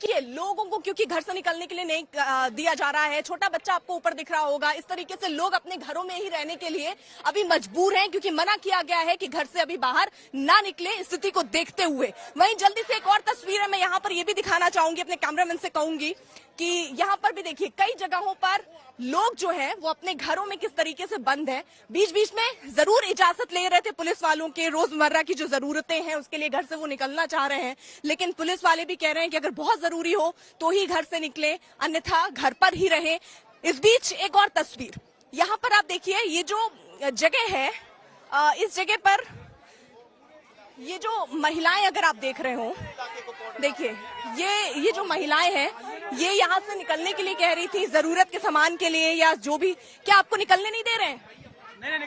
देखिए लोगों को क्योंकि घर से निकलने के लिए नहीं दिया जा रहा है, छोटा बच्चा आपको ऊपर दिख रहा होगा, इस तरीके से लोग अपने घरों में ही रहने के लिए अभी मजबूर हैं क्योंकि मना किया गया है कि घर से अभी बाहर ना निकले स्थिति को देखते हुए। वहीं जल्दी से एक और तस्वीर है मैं यहाँ पर ये भी दिखाना चाहूंगी, अपने कैमरामैन से कहूंगी कि यहाँ पर भी देखिए कई जगहों पर लोग जो हैं वो अपने घरों में किस तरीके से बंद हैं। बीच बीच में जरूर इजाजत ले रहे थे पुलिस वालों के, रोजमर्रा की जो जरूरतें हैं उसके लिए घर से वो निकलना चाह रहे हैं, लेकिन पुलिस वाले भी कह रहे हैं कि अगर बहुत जरूरी हो तो ही घर से निकले, अन्यथा घर पर ही रहे। इस बीच एक और तस्वीर यहाँ पर आप देखिए, ये जो जगह है इस जगह पर ये जो महिलाएं अगर आप देख रहे हो, देखिए ये जो महिलाएं हैं ये यहाँ से निकलने के लिए कह रही थी, जरूरत के सामान के लिए या जो भी। क्या आपको निकलने नहीं दे रहे हैं? नहीं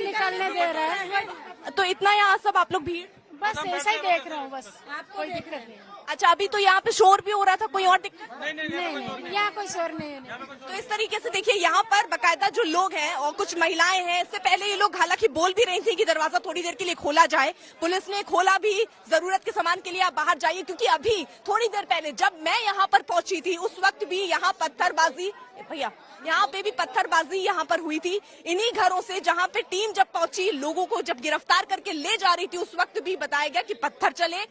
निकलने दे रहे हैं। तो इतना यहाँ सब आप लोग भीड़ बस ऐसा ही देख रहा हूँ, बस कोई दिक्कत नहीं। अच्छा, अभी तो यहाँ पे शोर भी हो रहा था, कोई और दिक्कत? नहीं, यहाँ कोई शोर नहीं है। तो इस तरीके से देखिए यहाँ पर बकायदा जो लोग हैं और कुछ महिलाएं हैं, इससे पहले ये लोग हालांकि बोल भी रही थी कि दरवाजा थोड़ी देर के लिए खोला जाए, पुलिस ने खोला भी, जरूरत के सामान के लिए आप बाहर जाइए, क्योंकि अभी थोड़ी देर पहले जब मैं यहाँ पर पहुंची थी उस वक्त भी यहाँ पत्थरबाजी, भैया यहाँ पे भी पत्थरबाजी यहाँ पर हुई थी इन्हीं घरों से, जहाँ पे टीम जब पहुंची लोगों को जब गिरफ्तार करके ले जा रही थी उस वक्त भी बताया गया कि पत्थर चले।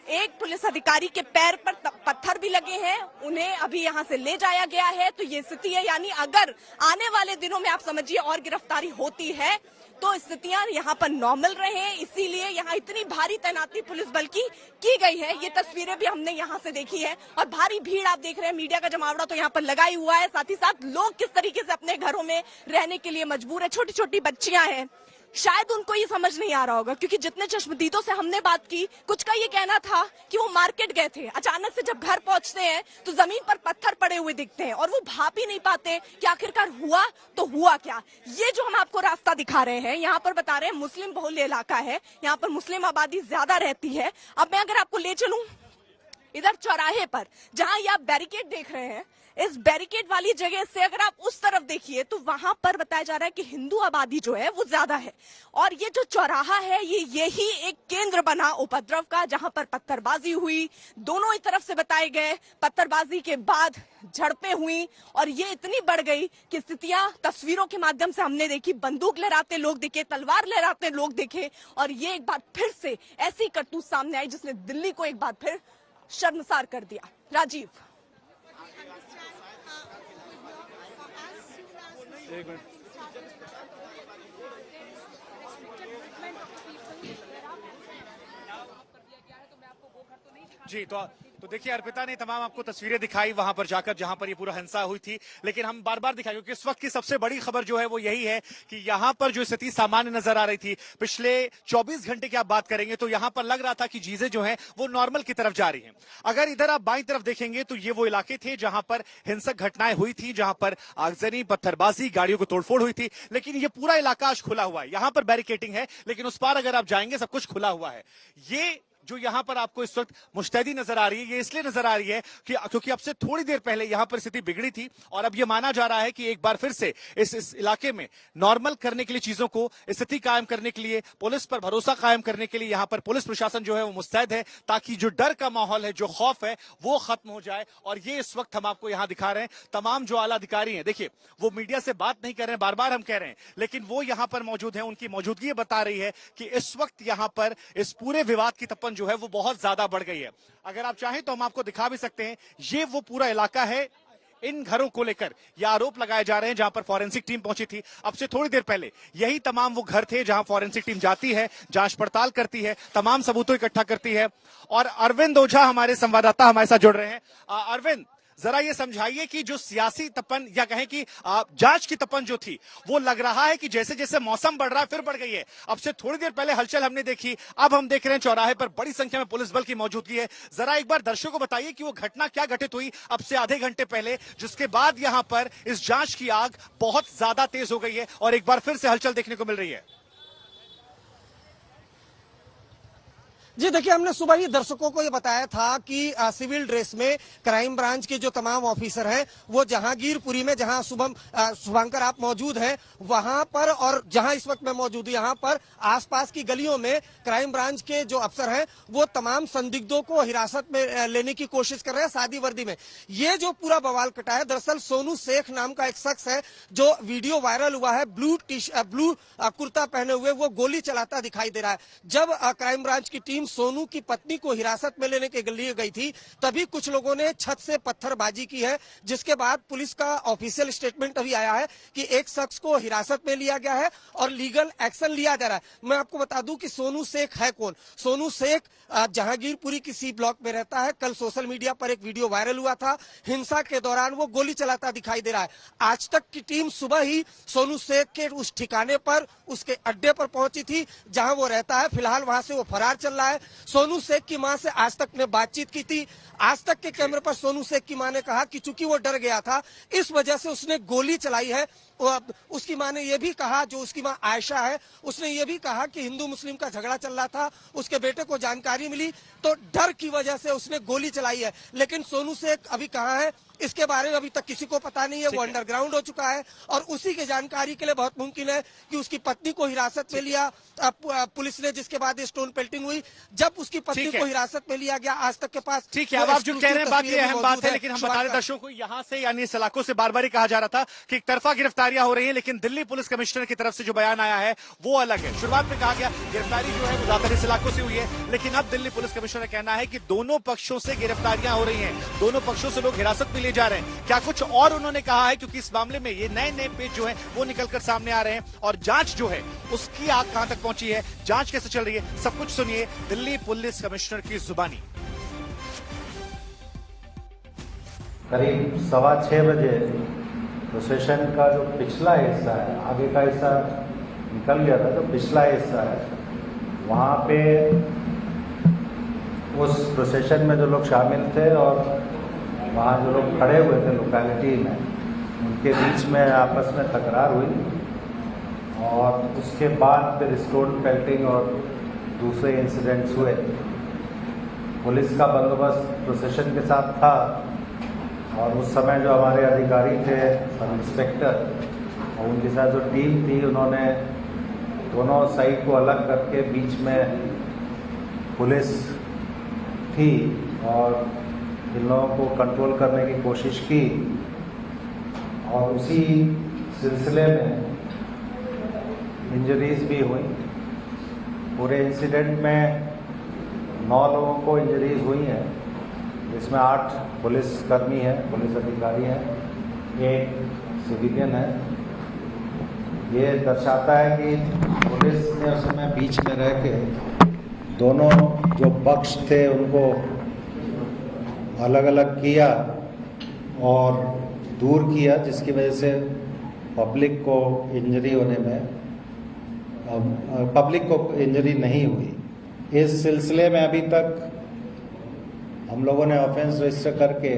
एक पुलिस अधिकारी के पैर पर पत्थर भी लगे हैं, उन्हें अभी यहाँ से ले जाया गया है। तो ये स्थिति है, यानी अगर आने वाले दिनों में आप समझिए और गिरफ्तारी होती है तो स्थितियां यहाँ पर नॉर्मल रहे, इसीलिए यहाँ इतनी भारी तैनाती पुलिस बल की गई है। ये तस्वीरें भी हमने यहाँ से देखी है और भारी भीड़ आप देख रहे हैं, मीडिया का जमावड़ा तो यहाँ पर लगा ही हुआ है। साथ ही साथ लोग किस तरीके से अपने घरों में रहने के लिए मजबूर है, छोटी छोटी बच्चियां हैं, शायद उनको ये समझ नहीं आ रहा होगा क्योंकि जितने चश्मदीदों से हमने बात की, कुछ का ये कहना था कि वो मार्केट गए थे, अचानक से जब घर पहुंचते हैं तो जमीन पर पत्थर पड़े हुए दिखते हैं और वो भाप ही नहीं पाते कि आखिरकार हुआ तो हुआ क्या। ये जो हम आपको रास्ता दिखा रहे हैं, यहाँ पर बता रहे हैं मुस्लिम बहुल इलाका है, यहाँ पर मुस्लिम आबादी ज्यादा रहती है। अब मैं अगर आपको ले चलूं इधर चौराहे पर, जहां ये आप बैरिकेड देख रहे हैं, इस बैरिकेड वाली जगह से अगर आप उस तरफ देखिए तो वहां पर बताया जा रहा है कि हिंदू आबादी जो है वो ज्यादा है और ये जो चौराहा है यही एक केंद्र बना उपद्रव का, जहां पर पत्थरबाजी हुई, दोनों ही तरफ से बताए गए, पत्थरबाजी के बाद झड़पें हुई और ये इतनी बढ़ गई कि स्थितियां तस्वीरों के माध्यम से हमने देखी, बंदूक लहराते लोग दिखे, तलवार लहराते लोग दिखे और ये एक बार फिर से ऐसी करतूत सामने आई जिसने दिल्ली को एक बार फिर शर्मसार कर दिया। राजीव, एक मिनट। जी तो देखिए अर्पिता ने तमाम आपको तस्वीरें दिखाई वहां पर जाकर जहां पर ये पूरा हिंसा हुई थी, लेकिन हम बार बार दिखाएंगे क्योंकि इस वक्त की सबसे बड़ी खबर जो है वो यही है कि यहाँ पर जो स्थिति सामान्य नजर आ रही थी पिछले 24 घंटे की आप बात करेंगे तो यहाँ पर लग रहा था कि चीजें जो है वो नॉर्मल की तरफ जा रही हैं। अगर इधर आप बाईं तरफ देखेंगे तो ये वो इलाके थे जहां पर हिंसक घटनाएं हुई थी, जहां पर आगजनी, पत्थरबाजी, गाड़ियों को तोड़फोड़ हुई थी, लेकिन ये पूरा इलाका आज खुला हुआ है। यहाँ पर बैरिकेटिंग है लेकिन उस पार अगर आप जाएंगे सब कुछ खुला हुआ है। ये जो यहाँ पर आपको इस वक्त मुस्तैदी नजर आ रही है, ये इसलिए नजर आ रही है कि क्योंकि अब से थोड़ी देर पहले यहाँ पर स्थिति बिगड़ी थी और अब ये माना जा रहा है कि एक बार फिर से इस इलाके में नॉर्मल करने के लिए, चीजों को स्थिति कायम करने के लिए, पुलिस पर भरोसा कायम करने के लिए यहाँ पर पुलिस प्रशासन जो है वो मुस्तैद है ताकि जो डर का माहौल है, जो खौफ है वो खत्म हो जाए। और ये इस वक्त हम आपको यहाँ दिखा रहे हैं, तमाम जो आला अधिकारी हैं, देखिए वो मीडिया से बात नहीं कर रहे हैं, बार बार हम कह रहे हैं, लेकिन वो यहाँ पर मौजूद है, उनकी मौजूदगी बता रही है कि इस वक्त यहाँ पर इस पूरे विवाद की तपन जो है वो बहुत ज्यादा बढ़ गई है। अगर आप चाहें तो हम आपको दिखा भी सकते हैं, ये वो पूरा इलाका है। इन घरों को लेकर ये आरोप लगाए जा रहे हैं जहां पर फॉरेंसिक टीम पहुंची थी अब से थोड़ी देर पहले, यही तमाम वो घर थे जहां फॉरेंसिक टीम जाती है, जांच पड़ताल करती है, तमाम सबूतों इकट्ठा करती है। और अरविंद ओझा हमारे संवाददाता हमारे साथ जुड़ रहे हैं। अरविंद, जरा ये समझाइए कि जो सियासी तपन या कहें कि जांच की तपन जो थी वो लग रहा है कि जैसे जैसे मौसम बढ़ रहा है फिर बढ़ गई है। अब से थोड़ी देर पहले हलचल हमने देखी, अब हम देख रहे हैं चौराहे पर बड़ी संख्या में पुलिस बल की मौजूदगी है। जरा एक बार दर्शकों को बताइए कि वो घटना क्या घटित हुई अब से आधे घंटे पहले, जिसके बाद यहां पर इस जांच की आग बहुत ज्यादा तेज हो गई है और एक बार फिर से हलचल देखने को मिल रही है। जी देखिए, हमने सुबह ही दर्शकों को ये बताया था कि सिविल ड्रेस में क्राइम ब्रांच के जो तमाम ऑफिसर हैं वो जहांगीरपुरी में, जहां शुभंकर आप मौजूद हैं वहां पर, और जहां इस वक्त मैं मौजूद हूं यहां पर आसपास की गलियों में क्राइम ब्रांच के जो अफसर हैं वो तमाम संदिग्धों को हिरासत में लेने की कोशिश कर रहे हैं सादी वर्दी में। ये जो पूरा बवाल कटा है, दरअसल सोनू शेख नाम का एक शख्स है जो वीडियो वायरल हुआ है, ब्लू कुर्ता पहने हुए वो गोली चलाता दिखाई दे रहा है। जब क्राइम ब्रांच की टीम सोनू की पत्नी को हिरासत में लेने के लिए गई थी तभी कुछ लोगों ने छत से पत्थरबाजी की है, जिसके बाद पुलिस का ऑफिशियल स्टेटमेंट अभी आया है कि एक शख्स को हिरासत में लिया गया है और लीगल एक्शन लिया जा रहा है। मैं आपको बता दूं कि सोनू शेख है कौन। सोनू शेख जहांगीरपुरी की सी ब्लॉक में रहता है। कल सोशल मीडिया पर एक वीडियो वायरल हुआ था, हिंसा के दौरान वो गोली चलाता दिखाई दे रहा है। आज तक की टीम सुबह ही सोनू शेख के उस ठिकाने पर, उसके अड्डे पर पहुंची थी जहां वो रहता है। फिलहाल वहां से वो फरार चल रहा है। सोनू शेख की मां से आज तक ने बातचीत की थी। आज तक के कैमरे पर सोनू शेख की मां ने कहा कि चूंकि वो डर गया था इस वजह से उसने गोली चलाई है। उसकी मां ने यह भी कहा, जो उसकी मां आयशा है, उसने ये भी कहा कि हिंदू मुस्लिम का झगड़ा चल रहा था, उसके बेटे को जानकारी मिली तो डर की वजह से उसने गोली चलाई है। लेकिन सोनू शेख अभी कहाँ है इसके बारे में अभी तक किसी को पता नहीं है। वो अंडरग्राउंड हो चुका है और उसी के जानकारी के लिए बहुत मुमकिन है कि उसकी पत्नी को हिरासत में लिया पुलिस ने, जिसके बाद ये स्टोन पेल्टिंग हुई। जब उसकी पत्नी को हिरासत में लिया गया, आज तक के पास ठीक है। अब आप जो कह रहे हैं बात ये अहम बात है, लेकिन हम बता रहे दर्शकों को यहाँ से यानी इस इलाकों से बार बार कहा जा रहा था कि एक तरफा गिरफ्तारियां हो रही है, लेकिन दिल्ली पुलिस कमिश्नर की तरफ से जो बयान आया है वो अलग है। शुरुआत में कहा गया गिरफ्तारी जो है वो ज्यादातर इस इलाकों से हुई है, लेकिन अब दिल्ली पुलिस कमिश्नर का कहना है कि दोनों पक्षों से गिरफ्तारियां हो रही हैं, दोनों पक्षों से लोग हिरासत में ले जा रहे हैं। क्या कुछ और उन्होंने कहा है, क्योंकि इस मामले में ये नए नए पेज जो है वो निकलकर सामने आ रहे हैं और जांच जो है उसकी आग कहां तक पहुंची है, जांच कैसे चल रही है, सब कुछ सुनिए दिल्ली पुलिस कमिश्नर की जुबानी। करीब 6:15 बजे प्रोसेशन का जो पिछला हिस्सा है, आगे का हिस्सा निकल गया था, जो पिछला हिस्सा है वहाँ पे उस प्रोसेशन में जो लोग शामिल थे और वहाँ जो लोग खड़े हुए थे लोकेलिटी में, उनके बीच में आपस में तकरार हुई और उसके बाद फिर स्टोन पेल्टिंग और दूसरे इंसिडेंट्स हुए। पुलिस का बंदोबस्त प्रोसेशन के साथ था और उस समय जो हमारे अधिकारी थे, सब इंस्पेक्टर और उनके साथ जो टीम थी, उन्होंने दोनों साइड को अलग करके बीच में पुलिस थी और इन लोगों को कंट्रोल करने की कोशिश की। और उसी सिलसिले में इंजरीज भी हुई। पूरे इंसिडेंट में 9 लोगों को इंजरीज हुई हैं, जिसमें 8 पुलिस कर्मी हैं, पुलिस अधिकारी हैं, 1 सिविलियन है। ये दर्शाता है कि पुलिस ने उस समय बीच में रह के दोनों जो पक्ष थे उनको अलग अलग किया और दूर किया, जिसकी वजह से पब्लिक को इंजरी होने में, पब्लिक को इंजरी नहीं हुई। इस सिलसिले में अभी तक हम लोगों ने ऑफेंस रजिस्टर करके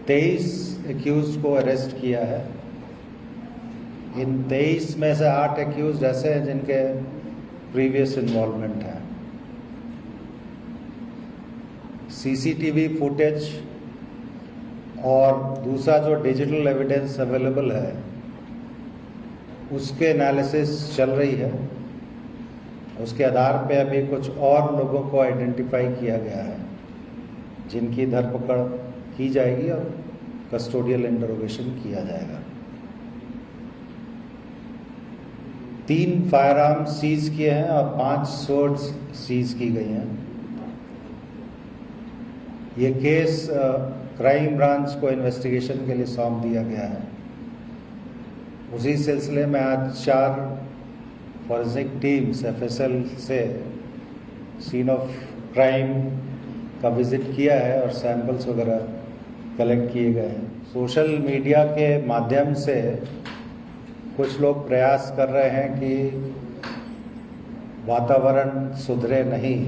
23 एक्यूज को अरेस्ट किया है। इन 23 में से 8 एक्यूज ऐसे हैं जिनके प्रीवियस इन्वॉल्वमेंट है। सीसीटीवी फुटेज और दूसरा जो डिजिटल एविडेंस अवेलेबल है उसके एनालिसिस चल रही है। उसके आधार पे अभी कुछ और लोगों को आइडेंटिफाई किया गया है जिनकी धरपकड़ की जाएगी और कस्टोडियल इंटरोगेशन किया जाएगा। 3 फायर आर्म्स सीज किए हैं और 5 सोर्ड्स सीज की गई हैं। ये केस क्राइम ब्रांच को इन्वेस्टिगेशन के लिए सौंप दिया गया है। उसी सिलसिले में आज 4 फॉरेंसिक टीम्स एफएसएल से सीन ऑफ क्राइम का विजिट किया है और सैंपल्स वगैरह कलेक्ट किए गए हैं। सोशल मीडिया के माध्यम से कुछ लोग प्रयास कर रहे हैं कि वातावरण सुधरे नहीं।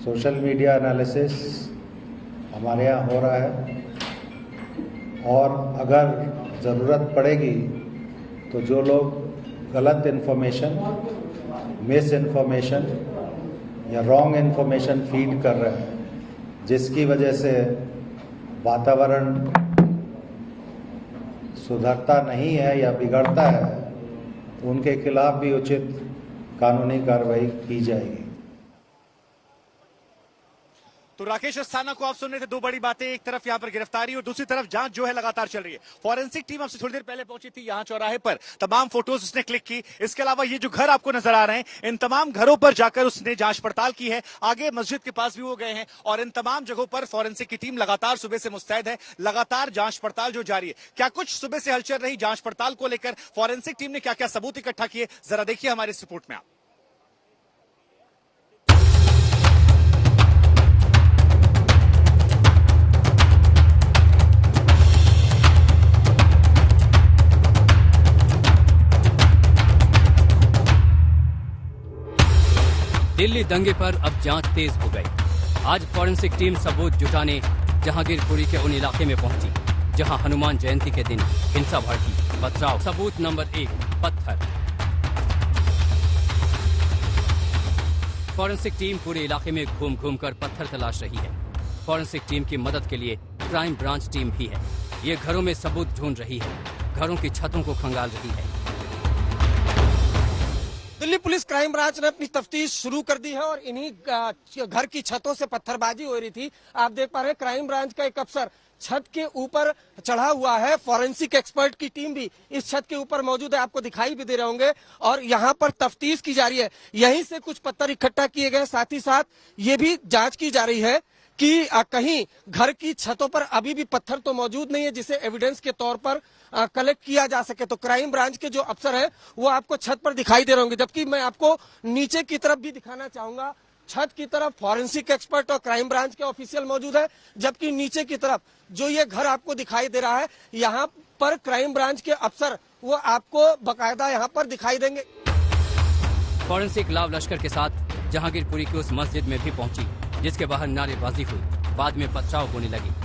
सोशल मीडिया एनालिसिस हमारे यहाँ हो रहा है और अगर ज़रूरत पड़ेगी तो जो लोग गलत इन्फॉर्मेशन मिस इन्फॉर्मेशन या रॉन्ग इन्फॉर्मेशन फीड कर रहे हैं, जिसकी वजह से वातावरण सुधरता नहीं है या बिगड़ता है, उनके खिलाफ भी उचित कानूनी कार्रवाई की जाएगी। तो राकेश अस्थाना को आप सुन रहे थे। दो बड़ी बातें, एक तरफ यहाँ पर गिरफ्तारी और दूसरी तरफ जांच जो है लगातार चल रही है। फॉरेंसिक टीम आपसे थोड़ी देर पहले पहुंची थी यहाँ चौराहे पर, तमाम फोटोज उसने क्लिक की। इसके अलावा ये जो घर आपको नजर आ रहे हैं, इन तमाम घरों पर जाकर उसने जांच पड़ताल की है। आगे मस्जिद के पास भी वो गए हैं और इन तमाम जगहों पर फॉरेंसिक की टीम लगातार सुबह से मुस्तैद है, लगातार जांच पड़ताल जो जारी है। क्या कुछ सुबह से हलचल रही जांच पड़ताल को लेकर, फॉरेंसिक टीम ने क्या क्या सबूत इकट्ठा किए, जरा देखिए हमारी इस रिपोर्ट में आप। दिल्ली दंगे पर अब जांच तेज हो गई। आज फॉरेंसिक टीम सबूत जुटाने जहांगीरपुरी के उन इलाके में पहुंची जहां हनुमान जयंती के दिन हिंसा भड़की। पथराव। सबूत नंबर 1, पत्थर। फॉरेंसिक टीम पूरे इलाके में घूम घूम कर पत्थर तलाश रही है। फॉरेंसिक टीम की मदद के लिए क्राइम ब्रांच टीम भी है। ये घरों में सबूत ढूंढ रही है, घरों की छतों को खंगाल रही है। दिल्ली पुलिस क्राइम ब्रांच ने अपनी तफ्तीश शुरू कर दी है और इन्हीं घर की छतों से पत्थरबाजी हो रही थी। आप देख पा रहे हैं क्राइम ब्रांच का एक अफसर छत के ऊपर चढ़ा हुआ है। फॉरेंसिक एक्सपर्ट की टीम भी इस छत के ऊपर मौजूद है, आपको दिखाई भी दे रहे होंगे। और यहाँ पर तफ्तीश की जा रही है। यहीं से कुछ पत्थर इकट्ठा किए गए, साथ ही साथ ये भी जांच की जा रही है कि कहीं घर की छतों पर अभी भी पत्थर तो मौजूद नहीं है जिसे एविडेंस के तौर पर कलेक्ट किया जा सके। तो क्राइम ब्रांच के जो अफसर हैं वो आपको छत पर दिखाई दे रहे होंगे, जबकि मैं आपको नीचे की तरफ भी दिखाना चाहूंगा। छत की तरफ फॉरेंसिक एक्सपर्ट और क्राइम ब्रांच के ऑफिशियल मौजूद है, जबकि नीचे की तरफ जो ये घर आपको दिखाई दे रहा है, यहाँ पर क्राइम ब्रांच के अफसर वो आपको बकायदा यहाँ पर दिखाई देंगे। फॉरेंसिक लाव लश्कर के साथ जहांगीरपुरी की उस मस्जिद में भी पहुंची जिसके बाहर नारेबाजी हुई, बाद में पथराव होने लगी।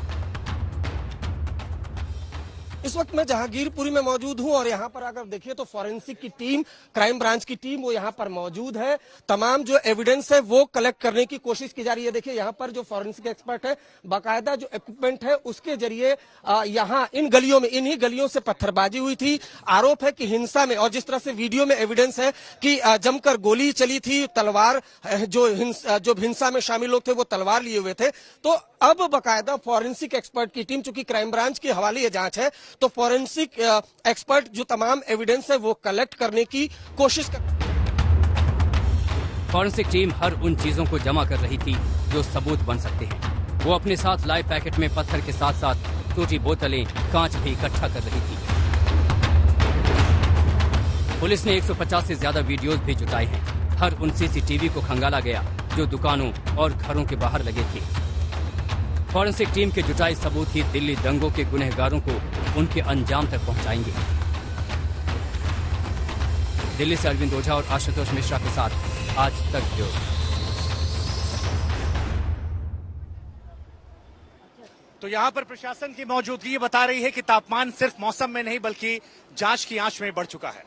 इस वक्त मैं जहांगीरपुरी में मौजूद हूं और यहाँ पर अगर देखिए तो फॉरेंसिक की टीम, क्राइम ब्रांच की टीम वो यहाँ पर मौजूद है। तमाम जो एविडेंस है वो कलेक्ट करने की कोशिश की जा रही है। देखिए यहाँ पर जो फॉरेंसिक एक्सपर्ट है, बाकायदा जो इक्विपमेंट है उसके जरिए यहाँ इन गलियों में, इन्हीं गलियों से पत्थरबाजी हुई थी। आरोप है कि हिंसा में, और जिस तरह से वीडियो में एविडेंस है कि जमकर गोली चली थी, तलवार जो हिंसा में शामिल लोग थे वो तलवार लिए हुए थे। तो अब बाकायदा फॉरेंसिक एक्सपर्ट की टीम, चूंकि क्राइम ब्रांच के हवाले ये जांच है, तो फॉरेंसिक एक्सपर्ट जो तमाम एविडेंस है वो कलेक्ट करने की कोशिश कर। फॉरेंसिक टीम हर उन चीजों को जमा कर रही थी जो सबूत बन सकते हैं। वो अपने साथ लाए पैकेट में पत्थर के साथ साथ टूटी बोतलें, कांच भी इकट्ठा कर रही थी। पुलिस ने 150 से ज्यादा वीडियोज भी जुटाए हैं। हर उन सीसीटीवी को खंगाला गया जो दुकानों और घरों के बाहर लगे थे। फॉरेंसिक टीम के जुटाए सबूत ही दिल्ली दंगों के गुनहगारों को उनके अंजाम तक पहुंचाएंगे। दिल्ली से अरविंद ओझा और आशुतोष मिश्रा के साथ आज तक ब्यूरो। तो यहाँ पर प्रशासन की मौजूदगी बता रही है कि तापमान सिर्फ मौसम में नहीं बल्कि जांच की आंच में बढ़ चुका है।